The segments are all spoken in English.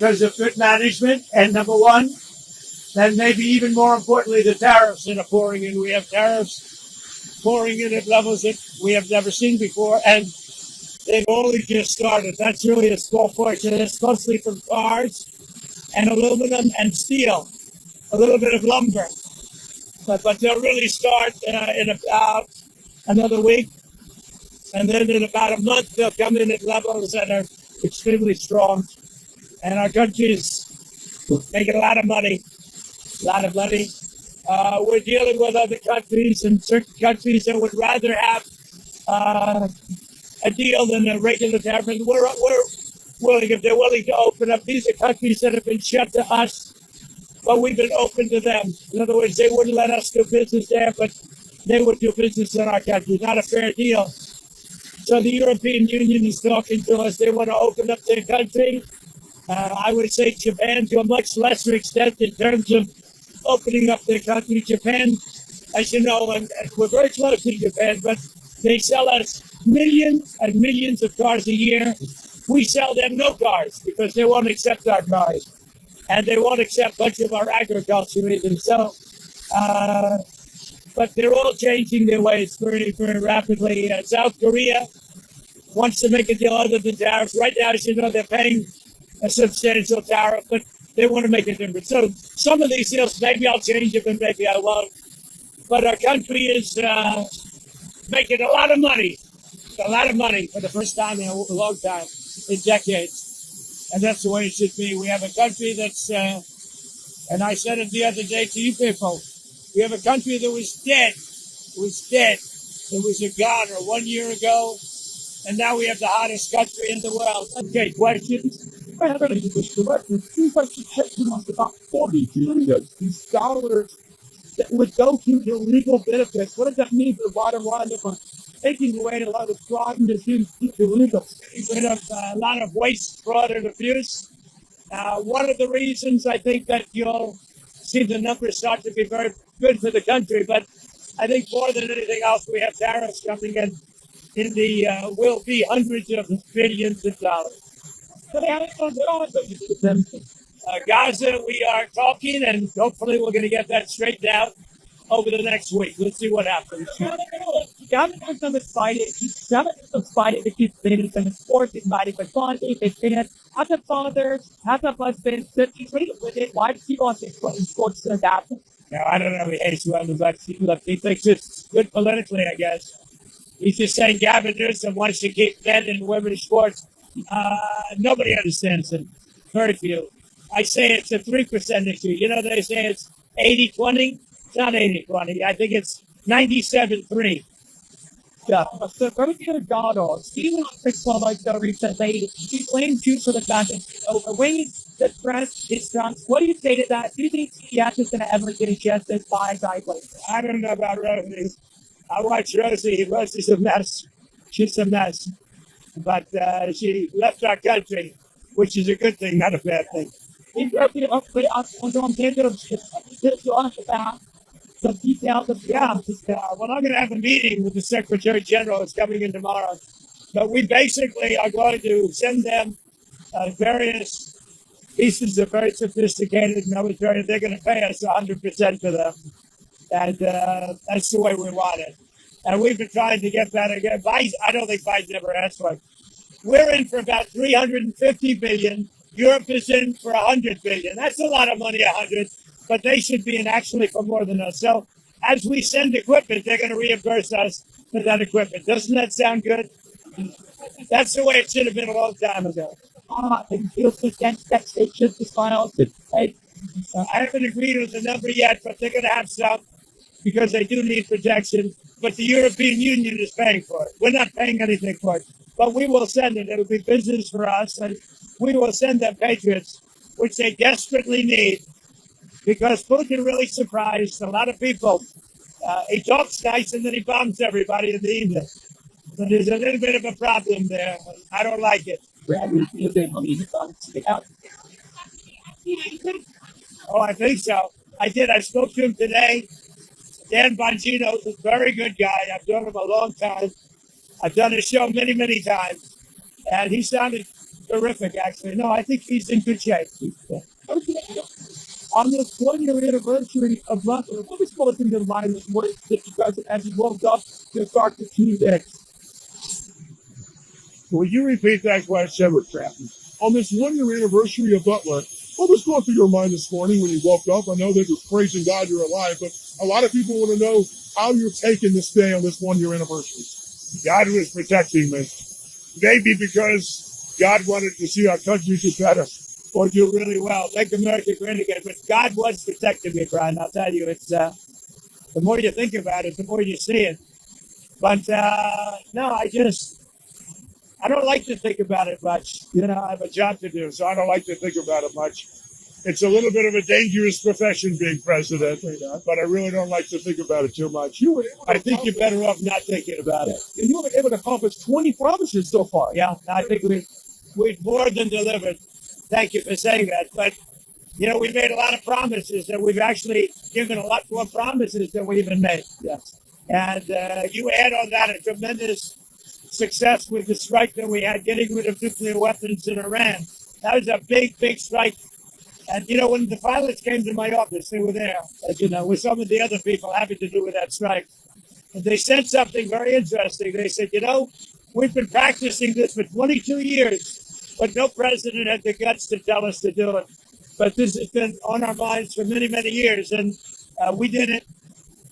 because of good management, and number one, then maybe even more importantly, the tariffs that are pouring in. We have tariffs pouring in at levels that we have never seen before, and they've only just started. That's really a small portion. It's mostly from cars and aluminum and steel, a little bit of lumber. But they'll really start in about another week. And then in about a month, they'll come in at levels that are extremely strong. And our country's making a lot of money. We're dealing with other countries and certain countries that would rather have a deal than a regular tariff. And we're willing, if they're willing to open up. These are countries that have been shut to us, but we've been open to them. In other words, they wouldn't let us do business there, but they would do business in our country. Not a fair deal. So the European Union is talking to us. They want to open up their country. I would say Japan to a much lesser extent in terms of opening up their country. Japan, as you know, and we're very close to Japan, but they sell us millions and millions of cars a year. We sell them no cars because they won't accept our cars. And they won't accept much of our agriculture either. So, but they're all changing their ways very, very rapidly. South Korea wants to make a deal other than tariffs. Right now, as you know, they're paying a substantial tariff, but they want to make a difference. So some of these deals, maybe I'll change it, and maybe I won't. But our country is making a lot of money for the first time in a long time, in decades. And that's the way it should be. We have a country that's, and I said it the other day to you people, we have a country that was dead. It was a goner 1 year ago, and now we have the hottest country in the world. Okay, questions? I have any question. It seems like you're taking us about 40 billion. These dollars that would go to illegal benefits. What does that mean for the bottom line if we're taking away a lot of fraud and abuse illegal? Rid of a lot of waste, fraud, and abuse. One of the reasons I think that you'll see the numbers start to be very good for the country, but I think more than anything else, we have tariffs coming in the will be hundreds of billions of dollars. Gaza, we are talking, and hopefully we're going to get that straightened out over the next week. Let's see what happens. Some excited to keep cities and sports inviting for bonding, they finish. As a father, as a husband, should he treat with it? Why does he want to explain sports to that? No, I don't know if he hates women, but he thinks it's good politically, I guess. He's just saying Gavin Newsom wants to keep men and women's sports. Nobody understands it. Very few. I say it's a 3% issue. You know, they say it's 80-20. It's not 80-20. I think it's 97-3. Yeah. So very good God on. Stephen like the recently, he blamed you for the fact that he's overweight, the press is drunk. What do you say to that? Do you think CBS is going to ever get a chance to buy sideways? I don't know about Rosie. I watch Rosie. Rosie's a mess. She's a mess. But she left our country, which is a good thing, not a bad thing. Well, I'm going to have a meeting with the Secretary General. It's coming in tomorrow. But we basically are going to send them various pieces of very sophisticated military. They're going to pay us 100% for them. And that's the way we want it. And we've been trying to get that again. I don't think Biden ever asked for it. We're in for about $350 billion. Europe is in for $100 billion. That's a lot of money, 100, but they should be in actually for more than us. So as we send equipment, they're going to reimburse us for that equipment. Doesn't that sound good? That's the way it should have been a long time ago. I haven't agreed with the number yet, but they're going to have some because they do need protection. But the European Union is paying for it. We're not paying anything for it. But we will send it. It'll be business for us. And we will send them Patriots, which they desperately need. Because Putin really surprised a lot of people. He talks nice and then he bombs everybody in the evening. So there's a little bit of a problem there. I don't like it. Oh, I think so. I did. I spoke to him today. Dan Bongino is a very good guy. I've known him a long time. I've done his show many, many times. And he sounded terrific, actually. No, I think he's in good shape. Okay. On this 1 year anniversary of Butler, what was going through your mind this morning that you guys, as you woke up to start the team next? Will you repeat that question? On this 1 year anniversary of Butler, what was going through your mind this morning when you woke up? I know that you're praising God you're alive, but a lot of people want to know how you're taking this day on this 1 year anniversary. God was protecting me. Maybe because God wanted to see our country do better or do really well, make America great again. But God was protecting me, Brian. I'll tell you, it's the more you think about it, the more you see it. But no, I don't like to think about it much. You know, I have a job to do, so I don't like to think about it much. It's a little bit of a dangerous profession being president, but I really don't like to think about it too much. I think you're better off not thinking about it. And you were able to accomplish 20 promises so far. Yeah, I think we've more than delivered. Thank you for saying that. But, you know, we made a lot of promises, and we've actually given a lot more promises than we even made. Yes. And you add on that a tremendous success with the strike that we had, getting rid of nuclear weapons in Iran. That was a big, big strike. And, you know, when the pilots came to my office, they were there, as you know, with some of the other people having to do with that strike. And they said something very interesting. They said, you know, we've been practicing this for 22 years, but no president had the guts to tell us to do it. But this has been on our minds for many, many years, and we did it.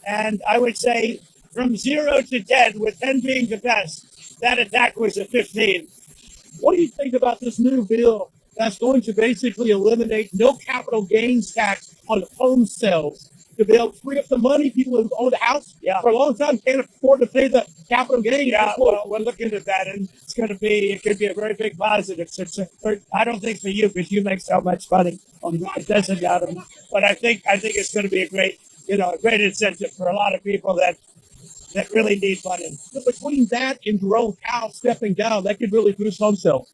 And I would say from 0 to 10, with 10 being the best, that attack was a 15. What do you think about this new bill that's going to basically eliminate no capital gains tax on home sales to be able to free up the money people who own the house for a long time can't afford to pay the capital gain? Yeah, well, we're looking at that, and it could be a very big positive. I don't think for you, because you make so much money. It doesn't matter. But I think it's going to be a great incentive for a lot of people that really need money. But between that and Jerome Powell stepping down, that could really boost home sales.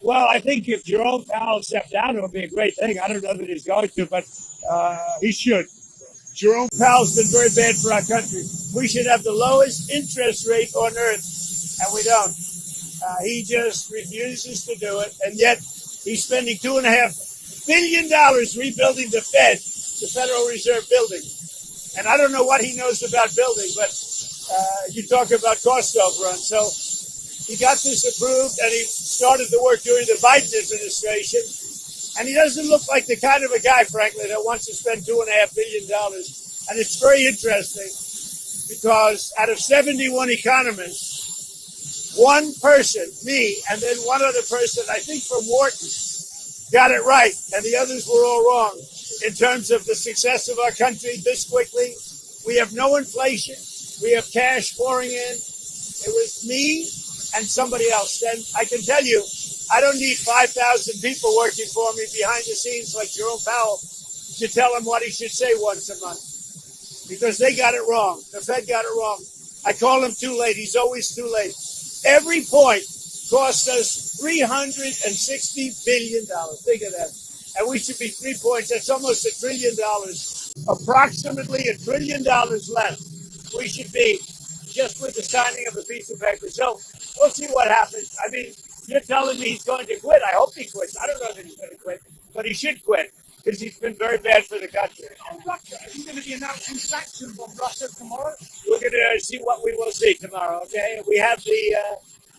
Well, I think if Jerome Powell stepped down, it would be a great thing. I don't know that he's going to, but he should. Jerome Powell's been very bad for our country. We should have the lowest interest rate on earth, and we don't. He just refuses to do it, and yet he's spending $2.5 billion rebuilding the Fed, the Federal Reserve building. And I don't know what he knows about building, but you talk about cost overrun. So he got this approved, and he started the work during the Biden administration. And he doesn't look like the kind of a guy, frankly, that wants to spend $2.5 billion. And it's very interesting because out of 71 economists, one person, me, and then one other person, I think from Wharton, got it right, and the others were all wrong in terms of the success of our country this quickly. We have no inflation. We have cash pouring in. It was me and somebody else. And I can tell you, I don't need 5,000 people working for me behind the scenes like Jerome Powell to tell him what he should say once a month, because they got it wrong. The Fed got it wrong. I call him too late. He's always too late. Every point cost us $360 billion. Think of that. And we should be 3 points. That's almost $1 trillion. Approximately $1 trillion left. We should be just with the signing of a piece of paper. So we'll see what happens. I mean, you're telling me he's going to quit. I hope he quits. I don't know that he's going to quit, but he should quit because he's been very bad for the country. And Russia, are you going to be announcing sanctions on Russia tomorrow? We're going to see what we will see tomorrow, okay? We have the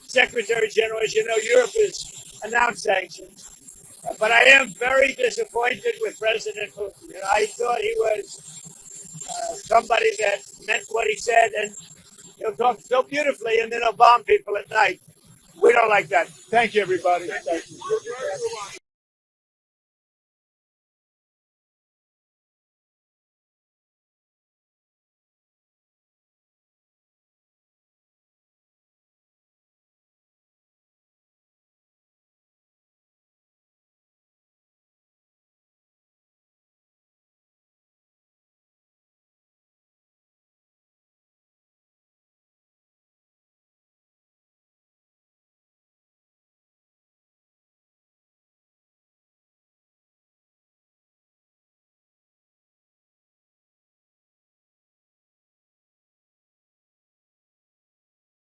Secretary General. As you know, Europe has announced sanctions. But I am very disappointed with President Putin. I thought he was somebody that meant what he said, and he'll talk so beautifully, and then he'll bomb people at night. We don't like that. Thank you, everybody. Thank you.